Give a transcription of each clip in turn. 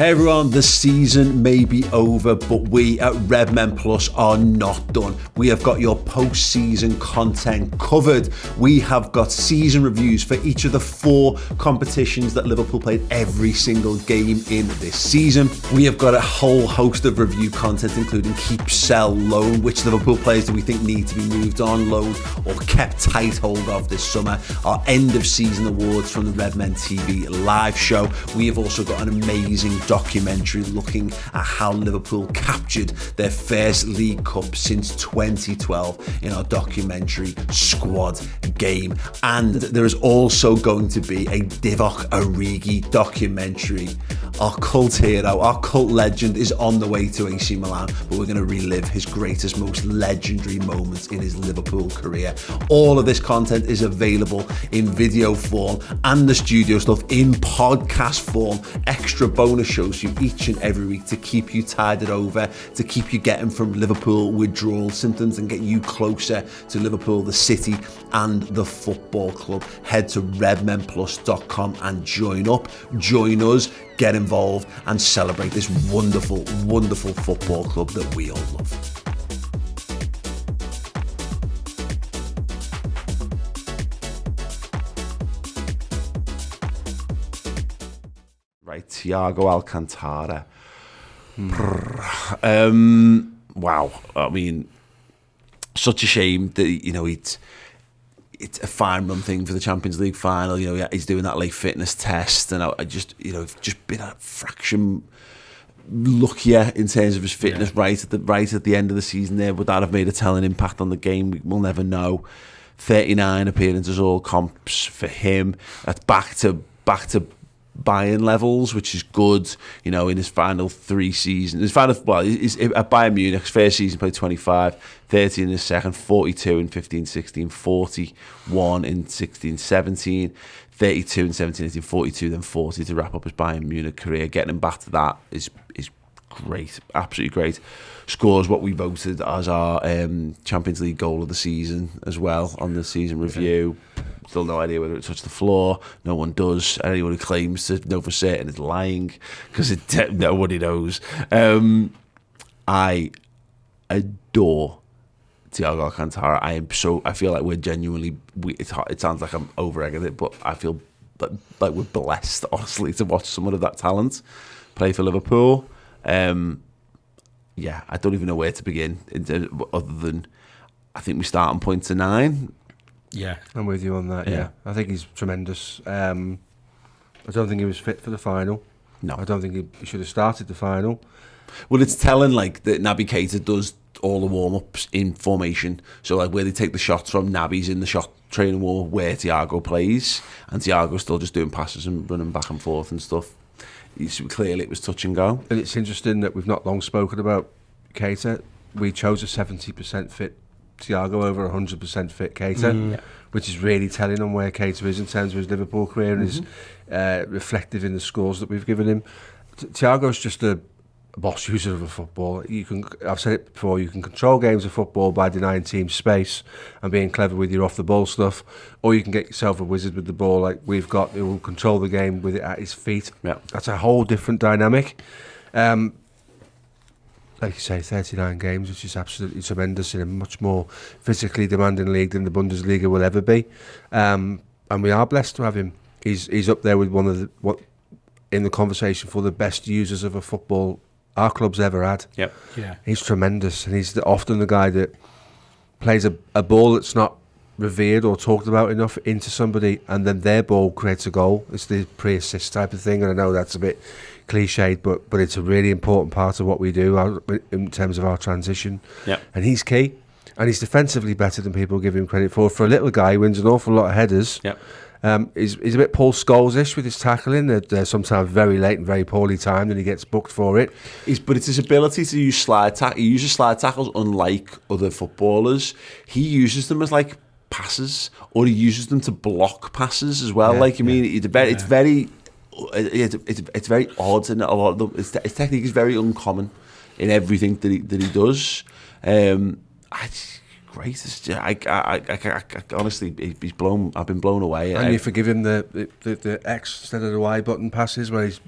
Hey everyone, the season may be over, but we at Redmen Plus are not done. We have got your post-season content covered. We have got season reviews for each of the 4 competitions that Liverpool played every single game in this season. We have got a whole host of review content, including keep, sell, loan, which Liverpool players do we think need to be moved on, loaned, or kept tight hold of this summer. Our end of season awards from the Redmen TV live show. We have also got an amazing documentary looking at how Liverpool captured their first League Cup since 2012 in our documentary Squad Game. And there is also going to be a Divock Origi documentary. Our cult hero, our cult legend is on the way to AC Milan, but we're going to relive his greatest, most legendary moments in his Liverpool career. All of this content is available in video form and the studio stuff in podcast form. Extra bonus shows you each and every week to keep you tided over, to keep you getting from Liverpool withdrawal symptoms and get you closer to Liverpool, the city and the football club. Head to redmenplus.com and join us, get involved and celebrate this wonderful, wonderful football club that we all love. Right, Thiago Alcantara. Wow. I mean, such a shame that, you know, it's a fine run thing for the Champions League final. You know, he's doing that late fitness test, and I just, you know, just been a fraction luckier in terms of his fitness right at the end of the season there. Would that have made a telling impact on the game? We'll never know. 39 appearances, all comps for him. That's back to Bayern levels, which is good. You know, in his final 3 seasons, he's at Bayern Munich, his first season played 25, 30 in his second, 42 in 15-16, 41 in 16-17, 32 in 17-18, 42, then 40 to wrap up his Bayern Munich career. Getting him back to that is great, absolutely great. Scores what we voted as our Champions League goal of the season as well on the season review. Still no idea whether it touched the floor. No one does. Anyone who claims to know for certain is lying, because nobody knows. I adore Thiago Alcantara. I feel like we're genuinely. It sounds like I'm over-egging it, but I feel like we're blessed, honestly, to watch someone of that talent play for Liverpool. Yeah, I don't even know where to begin, other than I think we start on point to 9. Yeah, I'm with you on that. Yeah, I think he's tremendous. I don't think he was fit for the final. No, I don't think he should have started the final. Well, it's telling like that Naby Keita does all the warm-ups in formation. So like where they take the shots from, Naby's in the shot training wall where Thiago plays, and Thiago's still just doing passes and running back and forth and stuff. Clearly it was touch and go. And it's interesting that we've not long spoken about Keita. We chose a 70% fit Thiago over 100% fit Keita, which is really telling on where Keita is in terms of his Liverpool career and is reflective in the scores that we've given him. Thiago's just a boss user of a football. I've said it before, you can control games of football by denying teams space and being clever with your off-the-ball stuff, or you can get yourself a wizard with the ball like we've got, who will control the game with it at his feet. Yeah. That's a whole different dynamic. Like you say, 39 games, which is absolutely tremendous in a much more physically demanding league than the Bundesliga will ever be. And we are blessed to have him. He's up there with one of in the conversation for the best users of a football our club's ever had. Yep. Yeah. He's tremendous, and he's often the guy that plays a ball that's not revered or talked about enough into somebody, and then their ball creates a goal. It's the pre-assist type of thing, and I know that's a bit cliched, but it's a really important part of what we do in terms of our transition. Yep. And he's key, and he's defensively better than people give him credit for. For a little guy, he wins an awful lot of headers. Yep. He's a bit Paul Scholes-ish with his tackling. They're sometimes very late and very poorly timed, and he gets booked for it. But it's his ability to use slide tackle. He uses slide tackles unlike other footballers. He uses them as like passes, or he uses them to block passes as well. It's very odd, and a lot of them, his technique is very uncommon in everything that he does. Great. I honestly, I've been blown away. And you forgive him the X instead of the Y button passes where he's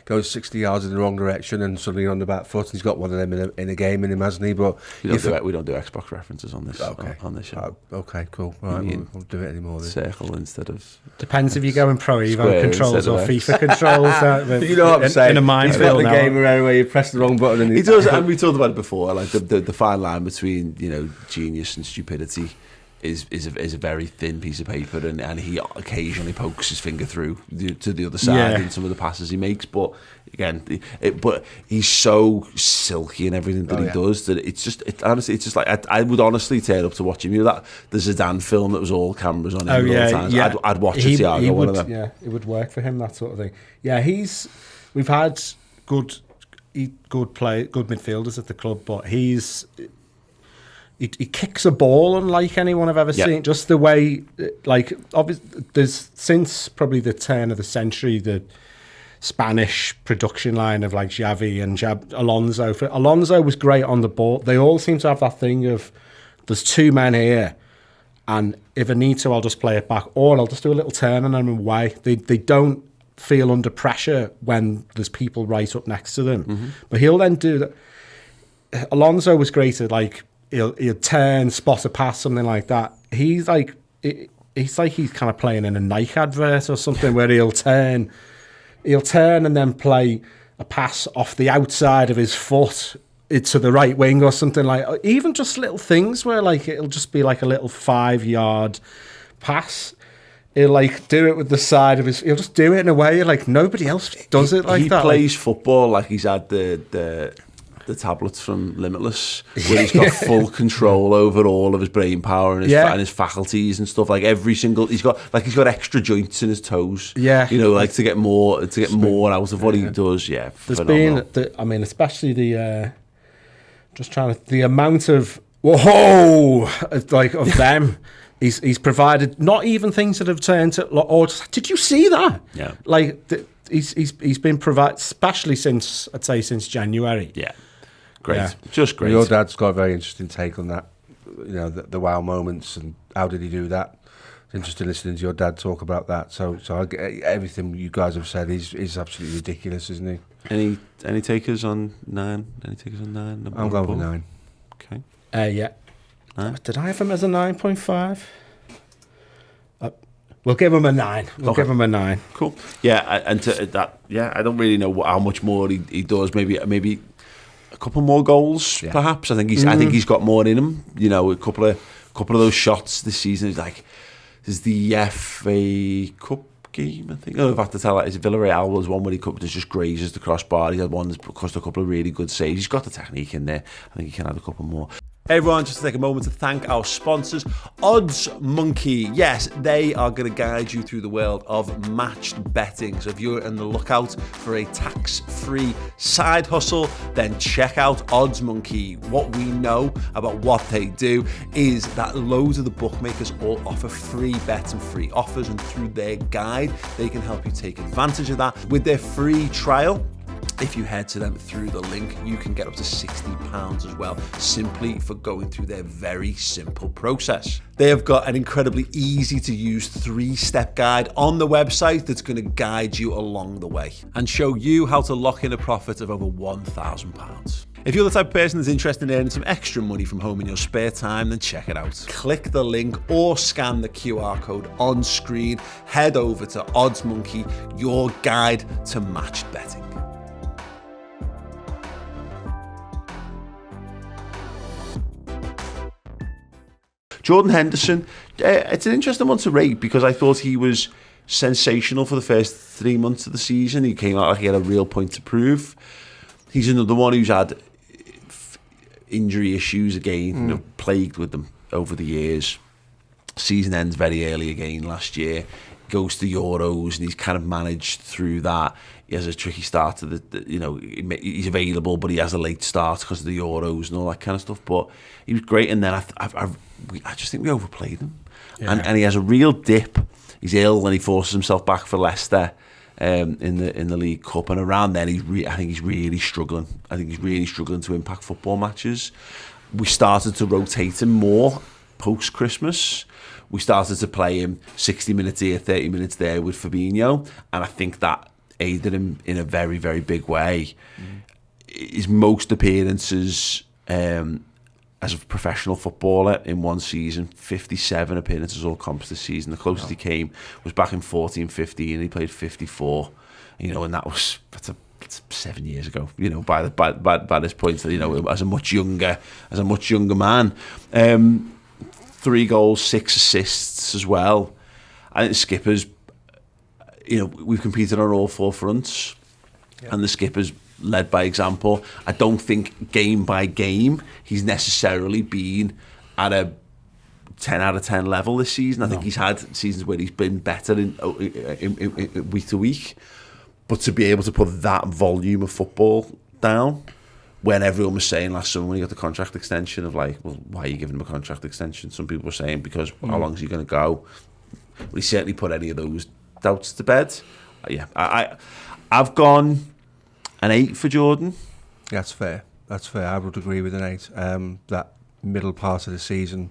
goes 60 yards in the wrong direction and suddenly on the back foot, and he's got one of them in a game in him, hasn't he? But we don't do Xbox references on this. On this show. Okay, cool. Right, we'll do it anymore. Then. Circle instead of. Depends if you're going Pro Evo controls or FIFA controls. You know what I'm saying? In a minefield now. The game around where you press the wrong button. And he does, and we talked about it before. Like the fine line between genius and stupidity is a very thin piece of paper, and he occasionally pokes his finger through to the other side in some of the passes he makes. But again, but he's so silky in everything that he does that honestly, it's just like I would honestly turn up to watch him. That the Zidane film that was all cameras on him all the time. Yeah. I'd watch Thiago, one of them. Yeah, it would work for him, that sort of thing. Yeah, we've had good midfielders at the club, but he kicks a ball unlike anyone I've ever seen. Just the way, there's since probably the turn of the century, the Spanish production line of like Xavi and Alonso. Alonso was great on the ball. They all seem to have that thing of there's two men here, and if I need to, I'll just play it back, or I'll just do a little turn and I'm away. They don't feel under pressure when there's people right up next to them. But he'll then do that. Alonso was great at he'll turn, spot a pass, something like that. He's like he's kind of playing in a Nike advert or something where he'll turn and then play a pass off the outside of his foot to the right wing or something even just little things where it'll just be like a little 5-yard pass. He'll do it with the side of his. He'll just do it in a way nobody else does it like that. He plays football like he's had the tablets from Limitless, where he's got full control over all of his brain power and his faculties and stuff. He's got extra joints in his toes. Yeah, to get more out of what he does. Yeah, there's been especially the amount of of them. He's provided not even things that have turned to or just, did you see that? Yeah, he's been provided, especially since January. Yeah. Great, just great. Your dad's got a very interesting take on that, the wow moments and how did he do that. It's interesting listening to your dad talk about that. So everything you guys have said is absolutely ridiculous, isn't he? Any takers on 9? Any takers on 9? I'm going with 9. Okay. Yeah. 9? Did I have him as a 9.5? We'll give him a 9. Give him a 9. Cool. Yeah, and to that, I don't really know how much more he does. Maybe a couple more goals, perhaps. I think he's got more in him. A couple of those shots this season. There's the FA Cup game, I think. I've had to tell that it's Villarreal was one where he just grazes the crossbar. He had one that cost a couple of really good saves. He's got the technique in there. I think he can add a couple more. Hey everyone, just to take a moment to thank our sponsors, OddsMonkey. Yes, they are going to guide you through the world of matched betting. So if you're on the lookout for a tax-free side hustle, then check out OddsMonkey. What we know about what they do is that loads of the bookmakers all offer free bets and free offers, and through their guide, they can help you take advantage of that. With their free trial, if you head to them through the link, you can get up to £60 as well, simply for going through their very simple process. They have got an incredibly easy to use 3-step guide on the website that's going to guide you along the way and show you how to lock in a profit of over £1,000. If you're the type of person that's interested in earning some extra money from home in your spare time, then check it out. Click the link or scan the QR code on screen. Head over to OddsMonkey, your guide to matched betting. Jordan Henderson, it's an interesting one to rate because I thought he was sensational for the first 3 months of the season. He came out like he had a real point to prove. He's another one who's had injury issues again, plagued with them over the years. Season ends very early again last year. Goes to Euros and he's kind of managed through that. He has a tricky start to he's available, but he has a late start because of the Euros and all that kind of stuff. But he was great, and then I just think we overplayed him. Yeah. And he has a real dip. He's ill and he forces himself back for Leicester in the League Cup, and around then I think he's really struggling. I think he's really struggling to impact football matches. We started to rotate him more post Christmas. We started to play him 60 minutes here, 30 minutes there with Fabinho, and I think that aided him in a very, very big way. His most appearances as a professional footballer in one season, 57 appearances all comps this season. The closest he came was back in 14-15. He played 54, and that's 7 years ago. By this point, as a much younger man. 3 goals, 6 assists as well. I think the skipper's, we've competed on all 4 fronts, and the skipper's led by example. I don't think game by game he's necessarily been at a 10 out of 10 level this season. I think he's had seasons where he's been better in week to week, but to be able to put that volume of football down when everyone was saying last summer when he got the contract extension of like, well, why are you giving him a contract extension? Some people were saying because how long is he going to go? Well, he certainly put any of those doubts to bed. I've gone an 8 for Jordan. That's fair. I would agree with an 8. That middle part of the season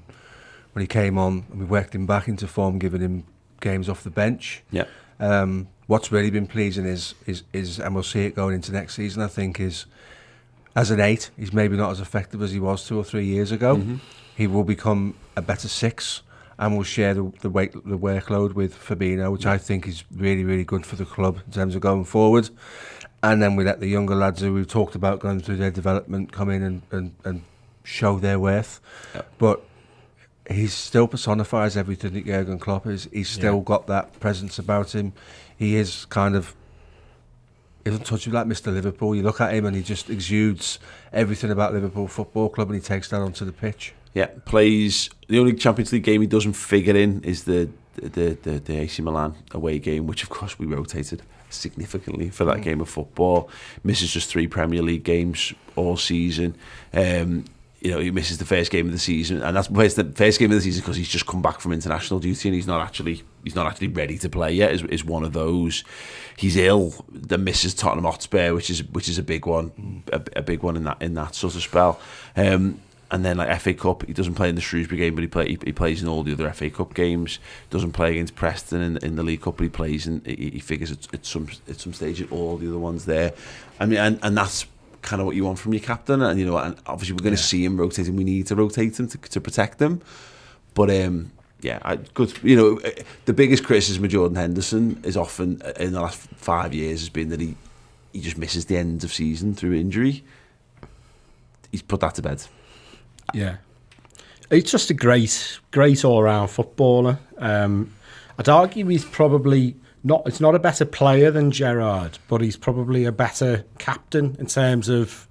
when he came on and we worked him back into form, giving him games off the bench. Yeah. What's really been pleasing is and we'll see it going into next season, I think, is as an 8, he's maybe not as effective as he was 2 or 3 years ago. He will become a better 6 and will share the workload with Fabinho, which I think is really, really good for the club in terms of going forward. And then we let the younger lads who we've talked about going through their development come in and show their worth. Yep. But he still personifies everything that Jurgen Klopp is. He's still got that presence about him. He is kind of, he doesn't touch you like Mr. Liverpool. You look at him and he just exudes everything about Liverpool Football Club, and he takes that onto the pitch. Yeah, plays, the only Champions League game he doesn't figure in is the AC Milan away game, which of course we rotated significantly for that game of football. Misses just 3 Premier League games all season. He misses the first game of the season, and that's the first game of the season because he's just come back from international duty and he's not actually ready to play yet. Is one of those. He's ill. Then misses Tottenham Hotspur, which is a big one, a big one in that sort of spell. And then like FA Cup, he doesn't play in the Shrewsbury game, but he plays in all the other FA Cup games. Doesn't play against Preston in the League Cup, but he plays and he figures at some stage at all the other ones there. I mean, and that's kind of what you want from your captain, and and obviously we're going to see him rotating. We need to rotate him to protect him, but good. The biggest criticism of Jordan Henderson is often in the last 5 years has been that he just misses the end of season through injury. He's put that to bed. Yeah, he's just a great all-round footballer. I'd argue he's probably not. It's not a better player than Gerrard, but he's probably a better captain in terms of.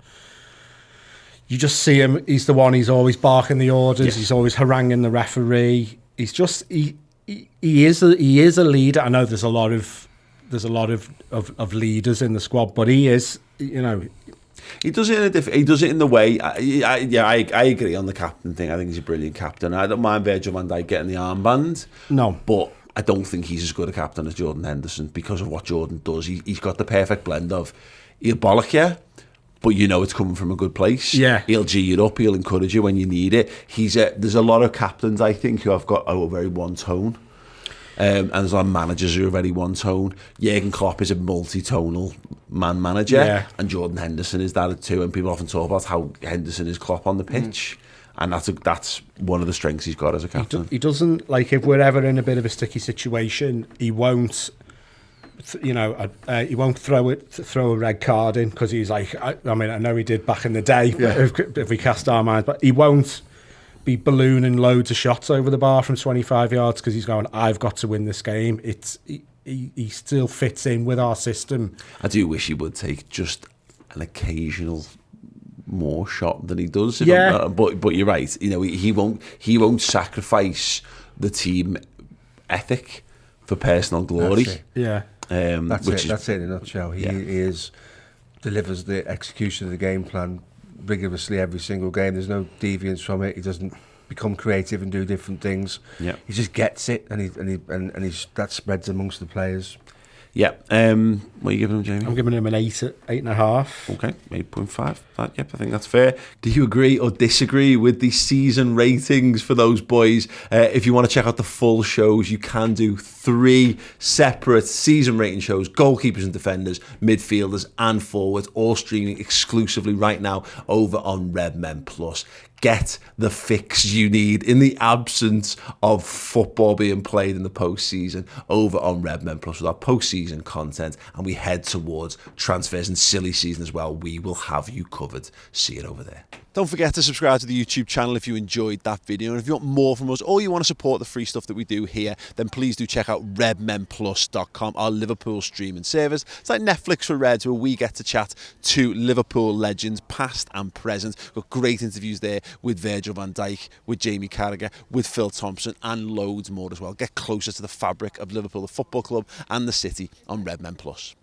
You just see him. He's the one. He's always barking the orders. Yes. He's always haranguing the referee. He's just he is a leader. I know there's a lot of leaders in the squad, but he is. He does it in the way. I agree on the captain thing. I think he's a brilliant captain. I don't mind Virgil van Dijk getting the armband. No, but I don't think he's as good a captain as Jordan Henderson because of what Jordan does. He's got the perfect blend of he'll bollock you, but it's coming from a good place. Yeah, he'll G you up. He'll encourage you when you need it. There's a lot of captains I think who have got a very one tone. And there's a lot of managers who are very one tone. Jurgen Klopp is a multi-tonal manager, and Jordan Henderson is that too. And people often talk about how Henderson is Klopp on the pitch, and that's one of the strengths he's got as a captain. He doesn't like if we're ever in a bit of a sticky situation, he won't. He won't throw a red card in because he's like. I know he did back in the day if we cast our minds, but he won't be ballooning loads of shots over the bar from 25 yards because he's going, I've got to win this game. He still fits in with our system. I do wish he would take just an occasional more shot than he does. But you're right. He won't sacrifice the team ethic for personal glory. That's it in a nutshell. He delivers the execution of the game plan rigorously every single game. There's no deviance from it. He doesn't become creative and do different things. He just gets it, and that spreads amongst the players. Yeah. What are you giving him, Jamie? I'm giving him an 8.5. Okay, 8.5. Yep, I think that's fair. Do you agree or disagree with the season ratings for those boys? If you want to check out the full shows, you can do 3 separate season rating shows: goalkeepers and defenders, midfielders and forwards, all streaming exclusively right now over on Redmen Plus. Get the fix you need in the absence of football being played in the postseason over on Redmen Plus with our postseason content, and we head towards transfers and silly season as well. We will have you covered. See it over there. Don't forget to subscribe to the YouTube channel if you enjoyed that video, and if you want more from us or you want to support the free stuff that we do here, then please do check out redmenplus.com, our Liverpool streaming service. It's like Netflix for Reds, where we get to chat to Liverpool legends past and present. We've got great interviews there with Virgil van Dijk, with Jamie Carragher, with Phil Thompson, and loads more as well. Get closer to the fabric of Liverpool, the football club and the city on Redmen Plus.